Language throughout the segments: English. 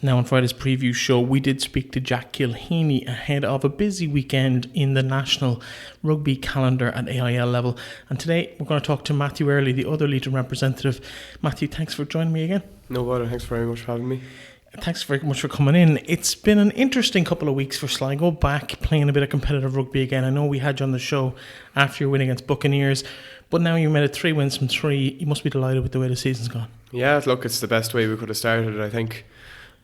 Now, on Friday's preview show, we did speak to Jack Kilheeney ahead of a busy weekend in the national rugby calendar at AIL level. And today, we're going to talk to Matthew Earley, the other Leitrim representative. Matthew, thanks for joining me again. No bother, thanks very much for having me. Thanks very much for coming in. It's been an interesting couple of weeks for Sligo, back playing a bit of competitive rugby again. I know we had you on the show after your win against Buccaneers, but now you made it 3 wins from 3. You must be delighted with the way the season's gone. Yeah, look, it's the best way we could have started. I think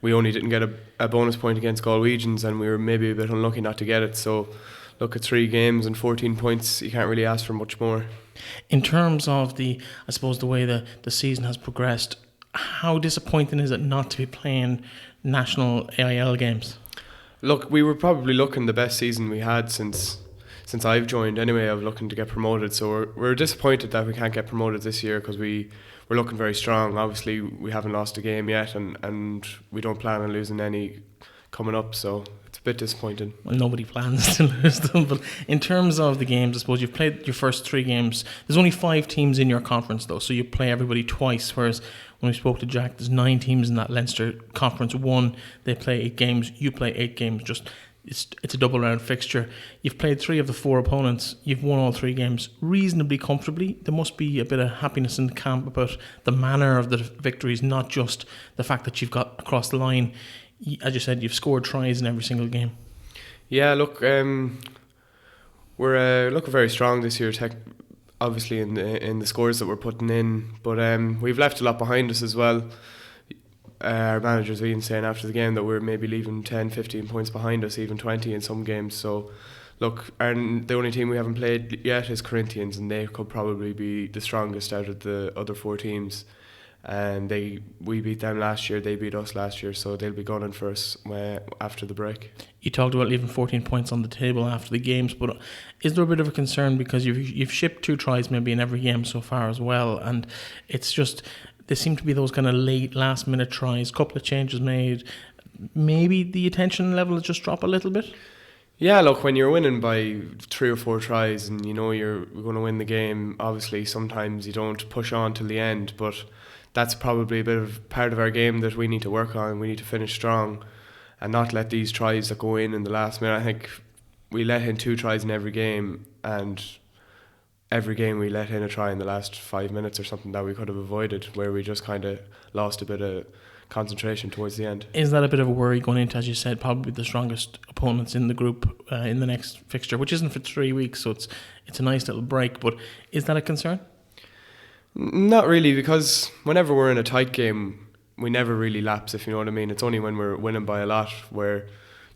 we only didn't get a bonus point against Galwegians, and we were maybe a bit unlucky not to get it. So, look, at 3 games and 14 points, you can't really ask for much more. In terms of the way the season has progressed, how disappointing is it not to be playing national AIL games? Look, we were probably looking the best season we had since I've joined anyway, of looking to get promoted. So we're disappointed that we can't get promoted this year, because we're looking very strong. Obviously, we haven't lost a game yet, and we don't plan on losing any coming up, so it's a bit disappointing. Well, nobody plans to lose them, but in terms of the games, I suppose you've played your first 3 games. There's only 5 teams in your conference, though, so you play everybody twice, whereas when we spoke to Jack, there's 9 teams in that Leinster Conference 1. They play 8 games, you play 8 games, just it's a double round fixture. You've played 3 of the 4 opponents. You've won all 3 games reasonably comfortably. There must be a bit of happiness in the camp about the manner of the victories, not just the fact that you've got across the line. As you said, you've scored tries in every single game. Yeah, look, we're looking very strong this year, obviously in the scores that we're putting in, but we've left a lot behind us as well. Our manager's been saying after the game that we're maybe leaving 10, 15 points behind us, even 20 in some games. So, look, and the only team we haven't played yet is Corinthians, and they could probably be the strongest out of the other 4 teams. And we beat them last year, they beat us last year, so they'll be gunning for us after the break. You talked about leaving 14 points on the table after the games, but is there a bit of a concern because you've shipped 2 tries maybe in every game so far as well, and it's just there seem to be those kind of late last minute tries, couple of changes made, maybe the attention level has just dropped a little bit? Yeah, look, when you're winning by 3 or 4 tries and you know you're going to win the game, obviously sometimes you don't push on till the end, but that's probably a bit of part of our game that we need to work on. We need to finish strong and not let these tries that go in the last minute. I think we let in 2 tries in every game, and every game we let in a try in the last 5 minutes or something that we could have avoided, where we just kind of lost a bit of concentration towards the end. Is that a bit of a worry going into, as you said, probably the strongest opponents in the group in the next fixture, which isn't for 3 weeks, so it's a nice little break, but is that a concern? Not really, because whenever we're in a tight game, we never really lapse, if you know what I mean. It's only when we're winning by a lot where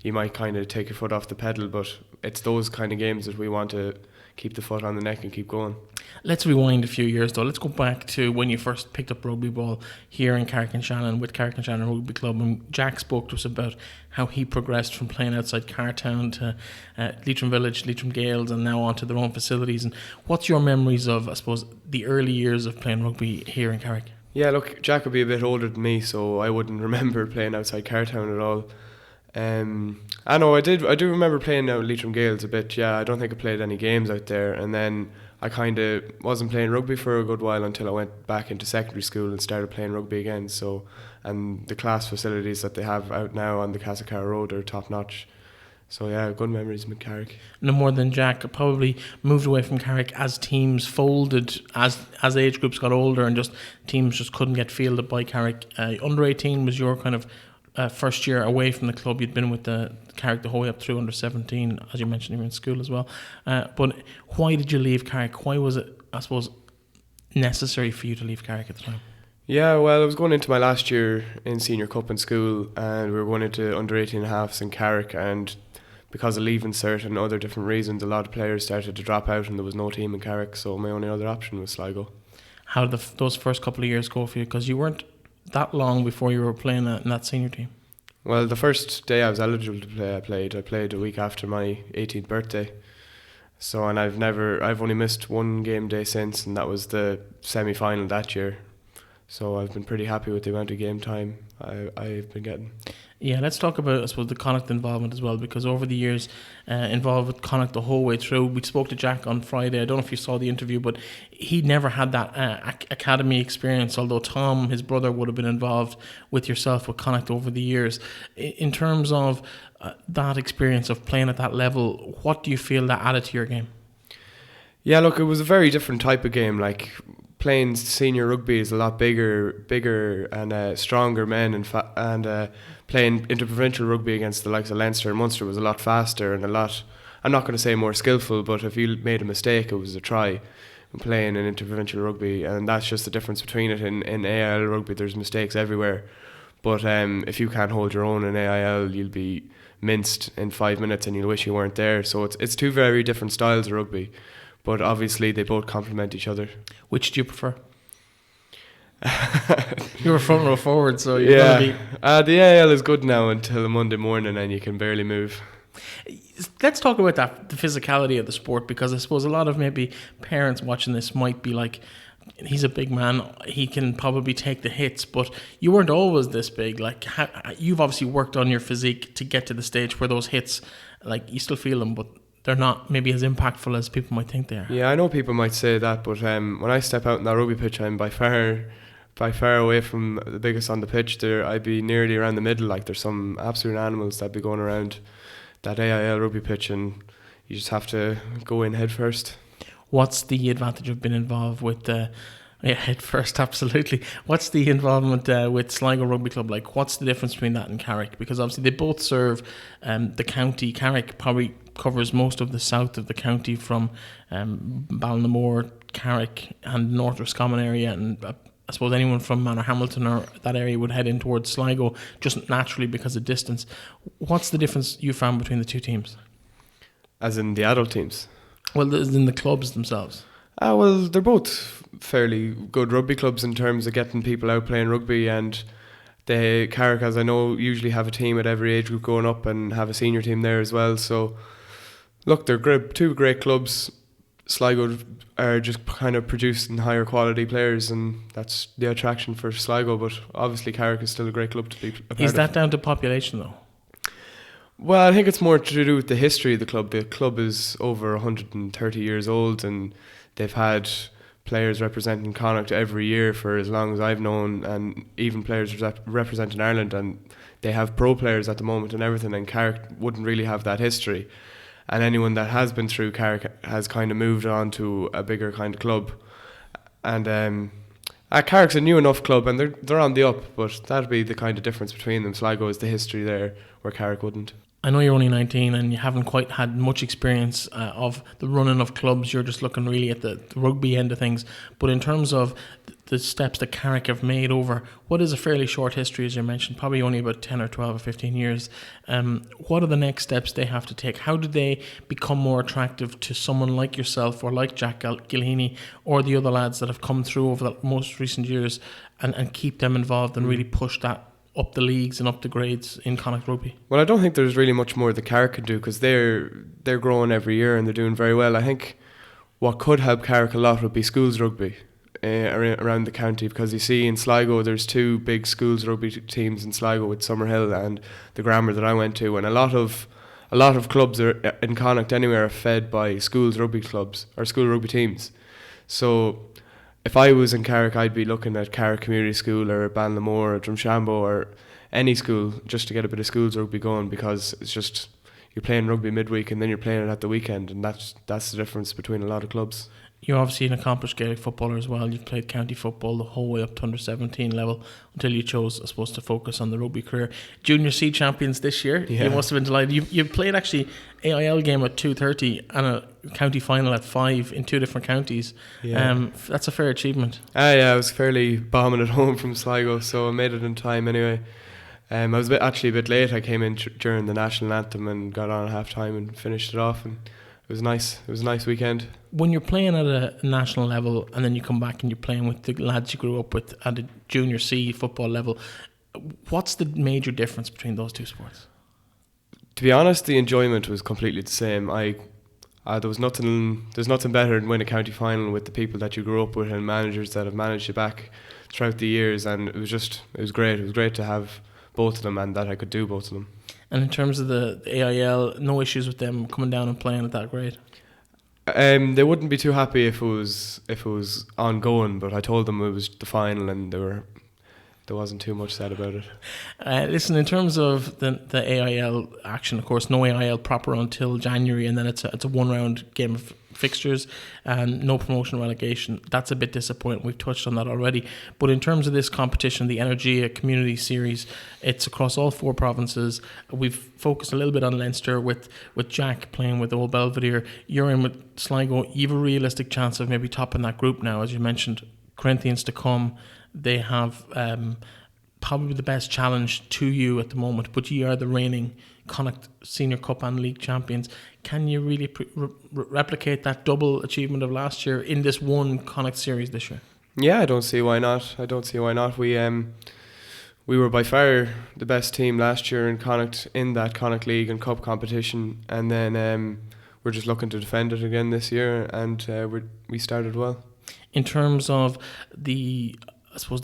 you might kind of take your foot off the pedal, but it's those kind of games that we want to keep the foot on the neck and keep going. Let's rewind a few years though. Let's go back to when you first picked up rugby ball here in Carrick and Shannon with Carrick and Shannon Rugby Club, and Jack spoke to us about how he progressed from playing outside Cartown to Leitrim Village, Leitrim Gales, and now onto their own facilities. And what's your memories of, I suppose, the early years of playing rugby here in Carrick? Yeah, look, Jack would be a bit older than me, so I wouldn't remember playing outside Cartown at all. I know I do remember playing out Leitrim Gales a bit. Yeah, I don't think I played any games out there, and then I kind of wasn't playing rugby for a good while until I went back into secondary school and started playing rugby again. So, and the class facilities that they have out now on the Castlecar Road are top notch. So yeah, good memories with Carrick. No more than Jack, probably moved away from Carrick as teams folded, as age groups got older, and just teams just couldn't get fielded by Carrick. Under 18 was your kind of first year away from the club. You'd been with the Carrick the whole way up through under 17, as you mentioned, you were in school as well. But why did you leave Carrick? Why was it, I suppose, necessary for you to leave Carrick at the time? Yeah, well, I was going into my last year in senior cup in school, and we were going into under 18 and a halves in Carrick, and because of leaving cert and other different reasons, a lot of players started to drop out and there was no team in Carrick, so my only other option was Sligo. How did those first couple of years go for you? Because you weren't that long before you were playing in that senior team. Well, the first day I was eligible to play, I played a week after my 18th birthday. So, and I've only missed one game day since, and that was the semi-final that year. So I've been pretty happy with the amount of game time I've been getting. Yeah, let's talk about, I suppose, the Connacht involvement as well, because over the years, involved with Connacht the whole way through. We spoke to Jack on Friday. I don't know if you saw the interview, but he never had that academy experience, although Tom, his brother, would have been involved with yourself with Connacht over the years. In terms of that experience of playing at that level, what do you feel that added to your game? Yeah, look, it was a very different type of game. Like, playing senior rugby is a lot bigger and stronger men, and playing interprovincial rugby against the likes of Leinster and Munster was a lot faster and a lot, I'm not going to say more skillful, but if you made a mistake, it was a try. Playing in interprovincial rugby, and that's just the difference between it. In AIL rugby, there's mistakes everywhere, but if you can't hold your own in AIL, you'll be minced in 5 minutes and you'll wish you weren't there. So it's two very different styles of rugby, but obviously they both complement each other. Which do you prefer? You were front row forward, so you're going to be... the AIL is good now until a Monday morning and you can barely move. Let's talk about that, the physicality of the sport, because I suppose a lot of maybe parents watching this might be like, he's a big man, he can probably take the hits, but you weren't always this big. Like, you've obviously worked on your physique to get to the stage where those hits, like, you still feel them, but they're not maybe as impactful as people might think they are. Yeah, I know people might say that, but when I step out in that rugby pitch, I'm by far away from the biggest on the pitch. I'd be nearly around the middle. Like, there's some absolute animals that be going around that AIL rugby pitch, and you just have to go in head first. What's the advantage of being involved with head first? Absolutely. What's the involvement with Sligo Rugby Club like? What's the difference between that and Carrick? Because obviously they both serve the county. Carrick probably covers most of the south of the county, from Ballina, Carrick and North Roscommon area, and I suppose anyone from Manor Hamilton or that area would head in towards Sligo just naturally because of distance. What's the difference you found between the two teams? As in the adult teams? Well, as in the clubs themselves. Well, they're both fairly good rugby clubs in terms of getting people out playing rugby, and Carrick, as I know, usually have a team at every age group going up and have a senior team there as well. So, look, they're two great clubs. Sligo are just kind of producing higher quality players, and that's the attraction for Sligo. But obviously Carrick is still a great club to be a part of. Is that down to population though? Well, I think it's more to do with the history of the club. The club is over 130 years old, and they've had players representing Connacht every year for as long as I've known, and even players representing Ireland, and they have pro players at the moment and everything, and Carrick wouldn't really have that history. And anyone that has been through Carrick has kind of moved on to a bigger kind of club. And Carrick's a new enough club, and they're on the up, but that'd be the kind of difference between them. Sligo is the history there, where Carrick wouldn't. I know you're only 19 and you haven't quite had much experience of the running of clubs. You're just looking really at the rugby end of things. But in terms of the steps that Carrick have made over what is a fairly short history, as you mentioned, probably only about 10 or 12 or 15 years, what are the next steps they have to take? How do they become more attractive to someone like yourself or like Jack Gilheeney or the other lads that have come through over the most recent years, and keep them involved and really push that up the leagues and up the grades in Connacht Rugby? Well, I don't think there's really much more that Carrick can do, because they're growing every year and they're doing very well. I think what could help Carrick a lot would be schools rugby around the county, because you see in Sligo there's two big schools rugby teams in Sligo with Summerhill and the Grammar that I went to, and a lot of clubs are in Connacht anywhere are fed by schools rugby clubs or school rugby teams. So if I was in Carrick, I'd be looking at Carrick Community School or Ballina or Drumshanbo or any school just to get a bit of schools rugby going, because it's just you're playing rugby midweek and then you're playing it at the weekend, and that's the difference between a lot of clubs. You're obviously an accomplished Gaelic footballer as well. You've played county football the whole way up to under 17 level until you chose, I suppose, to focus on the rugby career. Junior C champions this year. Yeah. You must have been delighted. You played actually AIL game at 2:30 and a county final at 5 in two different counties. Yeah. That's a fair achievement. Yeah, I was fairly bombing at home from Sligo, so I made it in time anyway. I was actually a bit late. I came in during the national anthem and got on at half time and finished it off, and it was nice. It was a nice weekend. When you're playing at a national level and then you come back and you're playing with the lads you grew up with at a junior C football level, what's the major difference between those two sports? To be honest, the enjoyment was completely the same. There's nothing better than win a county final with the people that you grew up with and managers that have managed you back throughout the years, and it was great. It was great to have both of them and that I could do both of them. And in terms of the AIL, no issues with them coming down and playing at that grade? They wouldn't be too happy if it was ongoing, but I told them it was the final, and there wasn't too much said about it. Listen, in terms of the AIL action, of course, no AIL proper until January, and then it's a one-round game of fixtures and no promotion relegation. That's a bit disappointing. We've touched on that already. But in terms of this competition, the Energia Community Series, it's across all 4 provinces. We've focused a little bit on Leinster with Jack playing with Old Belvedere. You're in with Sligo. You have a realistic chance of maybe topping that group now, as you mentioned. Corinthians to come. They have probably the best challenge to you at the moment, but you are the reigning Connacht Senior Cup and League champions. Can you really replicate that double achievement of last year in this one Connacht series this year? Yeah, I don't see why not. We were by far the best team last year in Connacht, in that Connacht League and Cup competition, and then we're just looking to defend it again this year, and we started well. In terms of the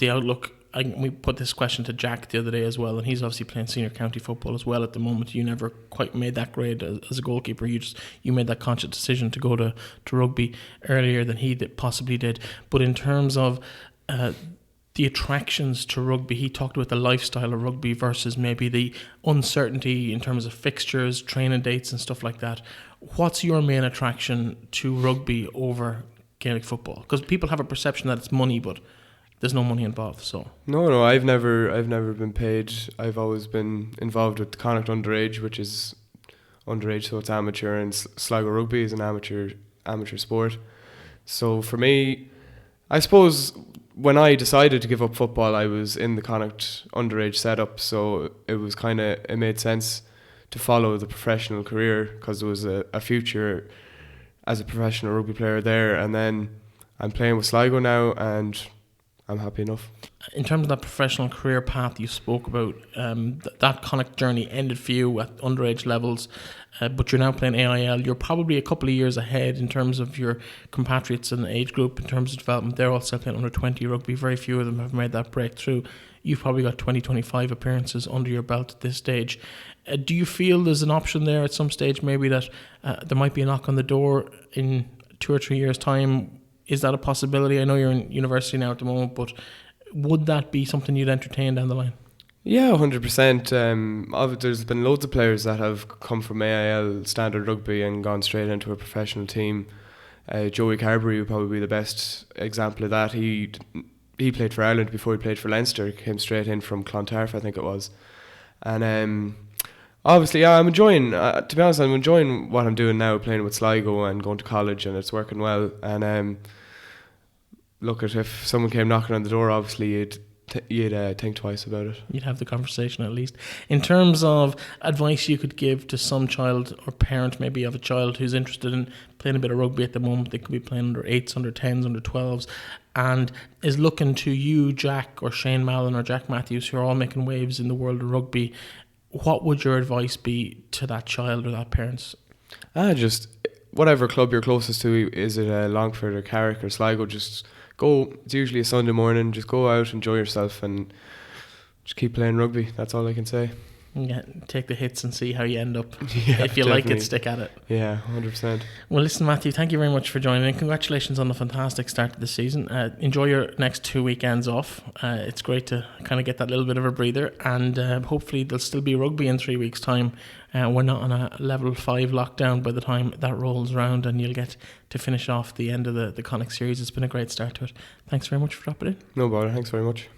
outlook, we put this question to Jack the other day as well, and he's obviously playing senior county football as well at the moment. You never quite made that grade as a goalkeeper. You made that conscious decision to go to rugby earlier than he possibly did. But in terms of the attractions to rugby, he talked about the lifestyle of rugby versus maybe the uncertainty in terms of fixtures, training dates and stuff like that. What's your main attraction to rugby over Gaelic football? Because people have a perception that it's money, but there's no money involved. So no, I've never been paid. I've always been involved with Connacht Underage, which is underage, so it's amateur, and Sligo Rugby is an amateur sport. So for me, I suppose when I decided to give up football, I was in the Connacht Underage setup, so it made sense to follow the professional career, because there was a future as a professional rugby player there. And then I'm playing with Sligo now, and I'm happy enough. In terms of that professional career path you spoke about, that Connacht journey ended for you at underage levels, but you're now playing AIL. You're probably a couple of years ahead in terms of your compatriots in the age group, in terms of development. They're all still playing under 20 rugby. Very few of them have made that breakthrough. You've probably got 20-25 appearances under your belt at this stage. Do you feel there's an option there at some stage, maybe that there might be a knock on the door in 2 or 3 years' time? Is that a possibility? I know you're in university now at the moment, but would that be something you'd entertain down the line? Yeah, 100%. There's been loads of players that have come from AIL standard rugby and gone straight into a professional team. Joey Carberry would probably be the best example of that. He played for Ireland before he played for Leinster. Came straight in from Clontarf, I think it was. And obviously, yeah, I'm enjoying. To be honest, I'm enjoying what I'm doing now, playing with Sligo and going to college, and it's working well. And look, if someone came knocking on the door, obviously you'd think twice about it. You'd have the conversation at least. In terms of advice you could give to some child or parent, maybe of a child who's interested in playing a bit of rugby at the moment, they could be playing under 8s, under 10s, under 12s, and is looking to you, Jack, or Shane Mallon, or Jack Matthews, who are all making waves in the world of rugby, what would your advice be to that child or that parents? Just whatever club you're closest to, is it Longford or Carrick or Sligo, just go. It's usually a Sunday morning, just go out, enjoy yourself, and just keep playing rugby. That's all I can say. Yeah, take the hits and see how you end up. Yeah, if you like it, stick at it. Yeah, 100%. Well, listen, Matthew, thank you very much for joining in. Congratulations on the fantastic start to the season. Enjoy your next 2 weekends off. It's great to kind of get that little bit of a breather, and hopefully there'll still be rugby in 3 weeks' time. We're not on a level 5 lockdown by the time that rolls around, and you'll get to finish off the end of the Connacht series. It's been a great start to it. Thanks very much for dropping in. No bother, thanks very much.